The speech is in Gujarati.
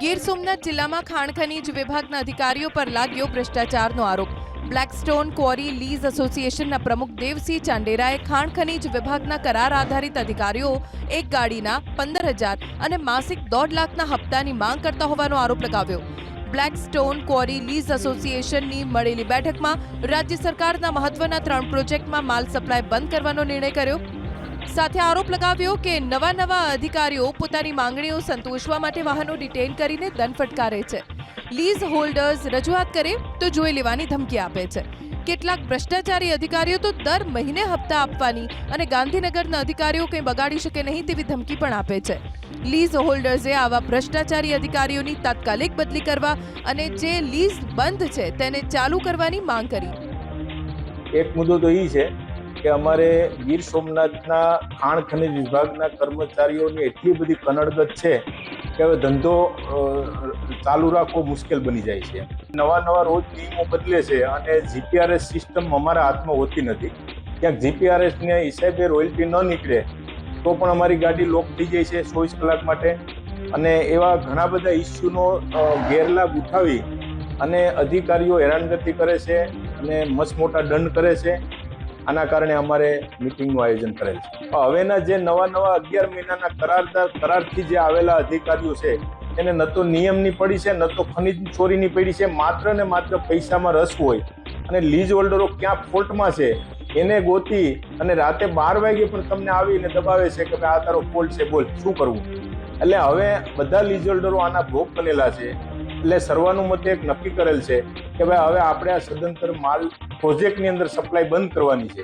ગીર સોમનાથ જિલ્લામાં ખાણ ખનીજ વિભાગના અધિકારીઓ પર લાગ્યો ભ્રષ્ટાચારનો આરોપ। બ્લેકસ્ટોન ક્વોરી લીઝ એસોસિએશનના પ્રમુખ દેવસિંહ ચાંડેરાએ ખાણ ખનીજ વિભાગના કરાર આધારિત અધિકારીઓ એક ગાડીના 15,000 અને માસિક 1.5 લાખના હપ્તાની માંગ કરતા હોવાનો આરોપ લગાવ્યો। બ્લેકસ્ટોન ક્વોરી લીઝ એસોસિએશનની મળેલી બેઠકમાં રાજ્ય સરકારના મહત્વના 3 પ્રોજેક્ટમાં માલ સપ્લાય બંધ કરવાનો નિર્ણય કર્યો। સાથે આરોપ લગાવ્યો કે નવા અધિકારીઓ પોતાની માંગણીઓ સંતોષવા માટે વાહનો ડિટેઇન કરીને દંડ ફટકારે છે। લીઝ હોલ્ડર્સ રજૂઆત કરે તો જોઈ લેવાની ધમકી આપે છે। કેટલાક ભ્રષ્ટાચારી અધિકારીઓ તો દર મહિને હપ્તા આપવાની અને ગાંધીનગરના અધિકારીઓ કંઈ બગાડી શકે નહીં તેવી ધમકી પણ આપે છે। લીઝ હોલ્ડર્સે આવા ભ્રષ્ટાચારી અધિકારીઓની તાત્કાલિક બદલી કરવા અને જે લીઝ બંધ છે તેને ચાલુ કરવાની માંગ કરી। એક મુદ્દો તો એ છે કે અમારે ગીર સોમનાથના ખાણ ખનીજ વિભાગના કર્મચારીઓની એટલી બધી કનડગત છે કે હવે ધંધો ચાલુ રાખવો મુશ્કેલ બની જાય છે। નવા રોજ નિયમો બદલે છે અને જીપીઆરએસ સિસ્ટમ અમારા હાથમાં હોતી નથી। ક્યાંક જીપીઆરએસને હિસાબે રોયલ્ટી ન નીકળે તો પણ અમારી ગાડી લોક થઈ જાય છે 24 કલાક માટે। અને એવા ઘણા બધા ઇસ્યુનો ગેરલાભ ઉઠાવી અને અધિકારીઓ હેરાનગતિ કરે છે અને મસમોટા દંડ કરે છે। આના કારણે અમારે મિટિંગનું આયોજન કરેલ છે। હવેના જે નવા 11 મહિનાના કરારથી જે આવેલા અધિકારીઓ છે એને ન તો નિયમની પડી છે, ન તો ખનીજ ચોરીની પડી છે। માત્ર ને માત્ર પૈસામાં રસ હોય અને લીઝ હોલ્ડરો ક્યાં ફોલ્ટમાં છે એને ગોતી અને રાતે 12 વાગે પણ તમને આવીને દબાવે છે કે ભાઈ આ તારો ફોલ્ટ છે, બોલ શું કરવું। એટલે હવે બધા લીઝ હોલ્ડરો આના ભોગ બનેલા છે। એટલે સર્વાનુમતે એક નક્કી કરેલ છે કે ભાઈ હવે આપણે આ સદંતર માલ પ્રોજેક્ટની અંદર સપ્લાય બંધ કરવાની છે।